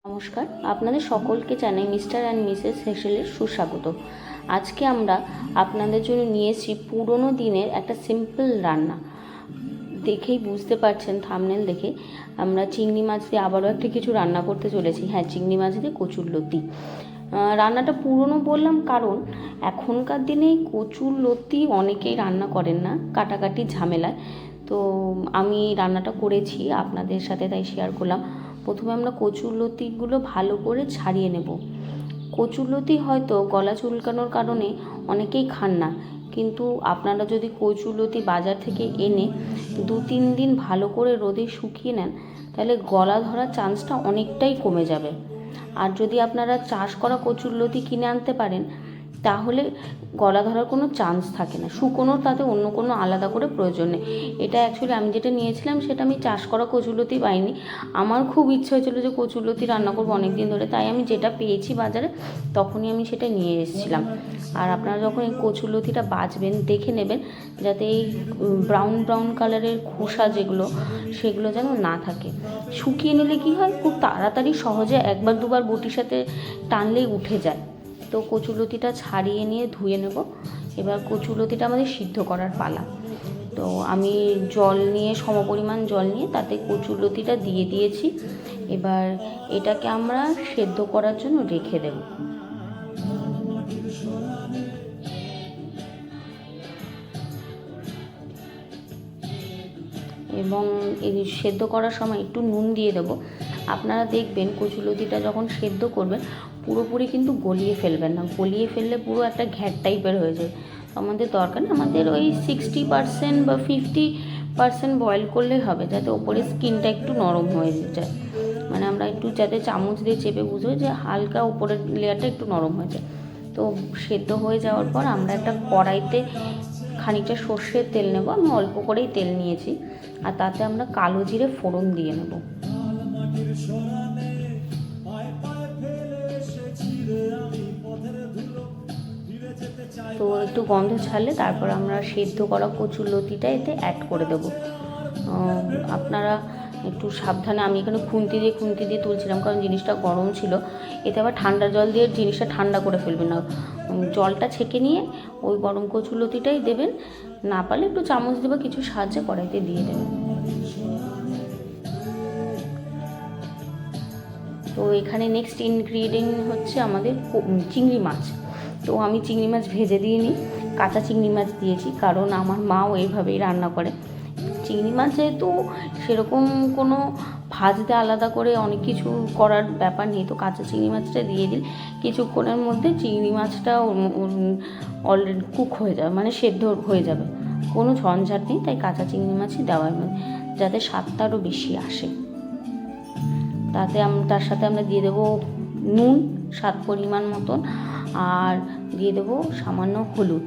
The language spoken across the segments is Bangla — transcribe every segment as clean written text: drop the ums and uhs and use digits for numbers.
নমস্কার, আপনাদের সকলকে জানাই মিস্টার অ্যান্ড মিসেস হেসেলের সুস্বাগত। আজকে আমরা আপনাদের জন্য নিয়ে এসেছি পুরনো দিনের একটা সিম্পল রান্না। দেখেই বুঝতে পারছেন, থাম্বনেল দেখে আমরা চিংড়ি মাছ দিয়ে আবারও একটা কিছু রান্না করতে চলেছি। হ্যাঁ, চিংড়ি মাছ দিয়ে কচুরলতি। রান্নাটা পুরনো বললাম কারণ এখনকার দিনে কচুরলতি অনেকেই রান্না করেন না, কাটাকাটি ঝামেলায়। তো আমি রান্নাটা করেছি আপনাদের সাথে, তাই শেয়ার করলাম। প্রথমে আমরা কচুরলতিগুলো ভালো করে ছাড়িয়ে নেব। কচুরলতি হয়তো গলা চুলকানোর কারণে অনেকেই খান না, কিন্তু আপনারা যদি কচুরলতি বাজার থেকে এনে 2-3 দিন ভালো করে রোদে শুকিয়ে নেন, তাহলে গলা ধরার চান্সটা অনেকটাই কমে যাবে। আর যদি আপনারা চাষ করা কচুরলতি কিনে আনতে পারেন, তাহলে গলা ধরার কোনো চান্স থাকে না। শুকোনোর তাতে অন্য কোনো আলাদা করে প্রয়োজন নেই। এটা অ্যাকচুয়ালি আমি যেটা নিয়েছিলাম সেটা আমি চাষ করা কচুরলতি পাইনি। আমার খুব ইচ্ছে হয়েছিলো যে কচুরলতি রান্না করবো অনেক দিন ধরে, তাই আমি যেটা পেয়েছি বাজারে তখনই আমি সেটা নিয়ে এসেছিলাম। আর আপনারা যখন এই কচুরলতিটা বাছবেন, দেখে নেবেন যাতে এই ব্রাউন কালারের খোসা যেগুলো, সেগুলো যেন না থাকে। শুকিয়ে নিলে কী হয়, খুব তাড়াতাড়ি সহজে একবার দুবার বটির সাথে টানলেই উঠে যায়। তো কচুরলতিটা ছাড়িয়ে নিয়ে ধুয়ে নেব। এবার কচুরলতিটা আমাদের সিদ্ধ করার পালা। তো আমি জল নিয়ে, সমপরিমাণ জল নিয়ে তাতে কচুরলতিটা দিয়ে দিয়েছি। এবার এটাকে আমরা সেদ্ধ করার জন্য রেখে দেব। এবং এই সেদ্ধ করার সময় একটু নুন দিয়ে দেবো। আপনারা দেখবেন কচুরলতিটা যখন সেদ্ধ করবেন পুরোপুরি কিন্তু গলিয়ে ফেলবেন না, গলিয়ে ফেললে পুরো একটা ঘ্যাট টাইপের হয়ে যায়। আমাদের দরকার না, আমাদের ওই 60% বা 50% বয়েল করলেই হবে, যাতে ওপরে স্কিনটা একটু নরম হয়ে যায়। মানে আমরা একটু যাতে চামচ দিয়ে চেপে বুঝবো যে হালকা উপরের লেয়ারটা একটু নরম হয়ে যায়। তো সেদ্ধ হয়ে যাওয়ার পর আমরা একটা কড়াইতে খানিকটা সর্ষের তেল নেব। আমি অল্প করেই তেল নিয়েছি। আর তাতে আমরা কালো জিরে ফোড়ন দিয়ে নেব। তো একটু গন্ধ ছাড়লে তারপর আমরা সেদ্ধ করা কচুরলতিটা এতে অ্যাড করে দেব। আপনারা একটু সাবধানে, আমি এখানে খুন্তি দিয়ে তুলছিলাম কারণ জিনিসটা গরম ছিল। এতে আবার ঠান্ডা জল দিয়ে জিনিসটা ঠান্ডা করে ফেলবেন না, জলটা ছেঁকে নিয়ে ওই গরম কচুরলতিটাই দেবেন। না পারলে একটু চামচ দেবে কিছু সাহায্যে কড়াইতে দিয়ে দেবেন। তো এখানে নেক্সট ইনগ্রিডিয়েন্ট হচ্ছে আমাদের চিংড়ি মাছ। তো আমি চিংড়ি মাছ ভেজে দিইনি, কাঁচা চিংড়ি মাছ দিয়েছি, কারণ আমার মাও এইভাবেই রান্না করে। চিংড়ি মাছ যেহেতু সেরকম কোনো ভাজতে আলাদা করে অনেক কিছু করার ব্যাপার নেই, তো কাঁচা চিংড়ি মাছটা দিয়ে দিই। কিছুক্ষণের মধ্যে চিংড়ি মাছটা অলরেডি কুক হয়ে যাবে, মানে সেদ্ধ হয়ে যাবে, কোনো ঝঞ্ঝাট নেই। তাই কাঁচা চিংড়ি মাছই দেওয়া হয়, যাতে স্বাদটা আরও বেশি আসে। তার সাথে আমরা দিয়ে দেবো নুন স্বাদ পরিমাণ মতন, আর দিয়ে দেবো সামান্য হলুদ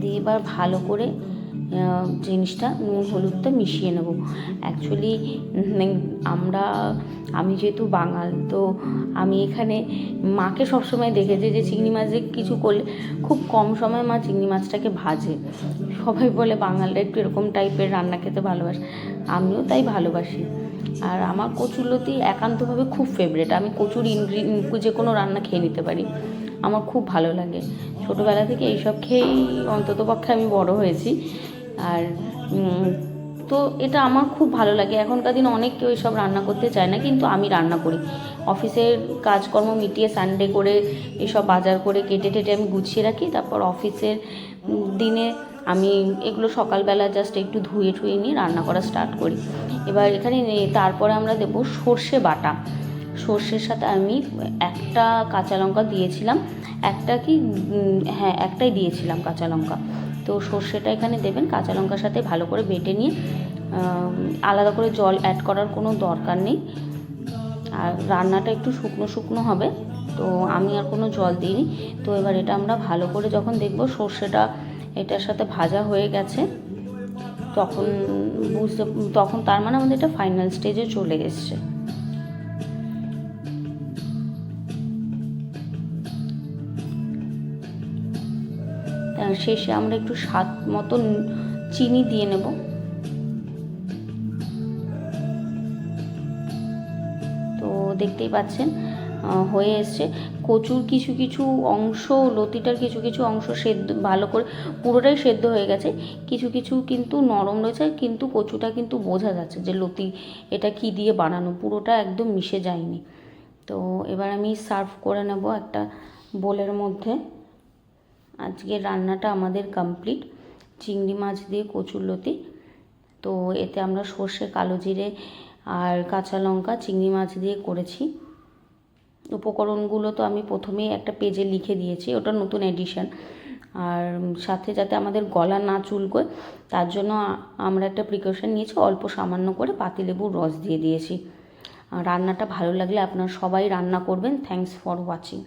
দিয়ে এবার ভালো করে জিনিসটা নুন হলুদটা মিশিয়ে নেব। অ্যাকচুয়ালি আমি যেহেতু বাঙাল, তো আমি এখানে মাকে সবসময় দেখেছি যে চিংড়ি মাছে কিছু করলে খুব কম সময় মা চিংড়ি মাছটাকে ভাজে। সবাই বলে বাঙালরা একটু এরকম টাইপের রান্না খেতে ভালোবাসে, আমিও তাই ভালোবাসি। আর আমার কচুরলতি একান্তভাবে খুব ফেভারিট। আমি যে কোনো রান্না খেয়ে নিতে পারি, আমার খুব ভালো লাগে। ছোটোবেলা থেকে এইসব খেয়েই অন্ততপক্ষে আমি বড় হয়েছি। আর তো এটা আমার খুব ভালো লাগে। এখনকার দিনে অনেক কেউ এইসব রান্না করতে চায় না, কিন্তু আমি রান্না করি। অফিসের কাজকর্ম মিটিয়ে সানডে করে এসব বাজার করে কেটে আমি গুছিয়ে রাখি। তারপর অফিসের দিনে আমি এগুলো সকালবেলা জাস্ট একটু ধুয়ে নিয়ে রান্না করা স্টার্ট করি। এবার এখানে তারপরে আমরা দেবো সর্ষে বাটা। সর্ষের সাথে আমি একটা কাঁচা লঙ্কা দিয়েছিলাম, একটাই দিয়েছিলাম কাঁচা লঙ্কা। তো সর্ষেটা এখানে দেবেন, কাঁচা লঙ্কার সাথে ভালো করে বেটে নিয়ে আলাদা করে জল অ্যাড করার কোনো দরকার নেই। আর রান্নাটা একটু শুকনো হবে, তো আমি আর কোনো জল দিইনি। তো এবার এটা আমরা ভালো করে যখন দেখব সর্ষেটা এটার সাথে ভাজা হয়ে গেছে, তখন তার মানে আমাদের এটা ফাইনাল স্টেজে চলে এসছে। শেষে আমরা একটু স্বাদ মতো চিনি দিয়ে নেব। দেখতেই পাচ্ছেন হয়ে এসছে। কচুর কিছু কিছু অংশ, লতিটার কিছু কিছু অংশ সেদ্ধ ভালো করে, পুরোটাই সেদ্ধ হয়ে গেছে, কিছু কিছু কিন্তু নরম রয়েছে, কিন্তু কচুটা কিন্তু বোঝা যাচ্ছে যে লতি এটা কি দিয়ে বানানো, পুরোটা একদম মিশে যায়নি। তো এবার আমি সার্ভ করে নেব একটা বোলের মধ্যে। আজকের রান্নাটা আমাদের কমপ্লিট, চিংড়ি মাছ দিয়ে কচুরলতি। তো এতে আমরা সর্ষে, কালো জিরে আর কাঁচা লঙ্কা চিংড়ি মাছ দিয়ে করেছি। উপকরণগুলো তো আমি প্রথমেই একটা পেজে লিখে দিয়েছি, ওটা নতুন এডিশন। আর সাথে যাতে আমাদের গলা না চুলকোয় তার জন্য আমরা একটা প্রিকশন নিয়েছি, অল্প সামান্য করে পাতিলেবুর রস দিয়ে দিয়েছি। রান্নাটা ভালো লাগলে আপনারা সবাই রান্না করবেন। Thanks for watching.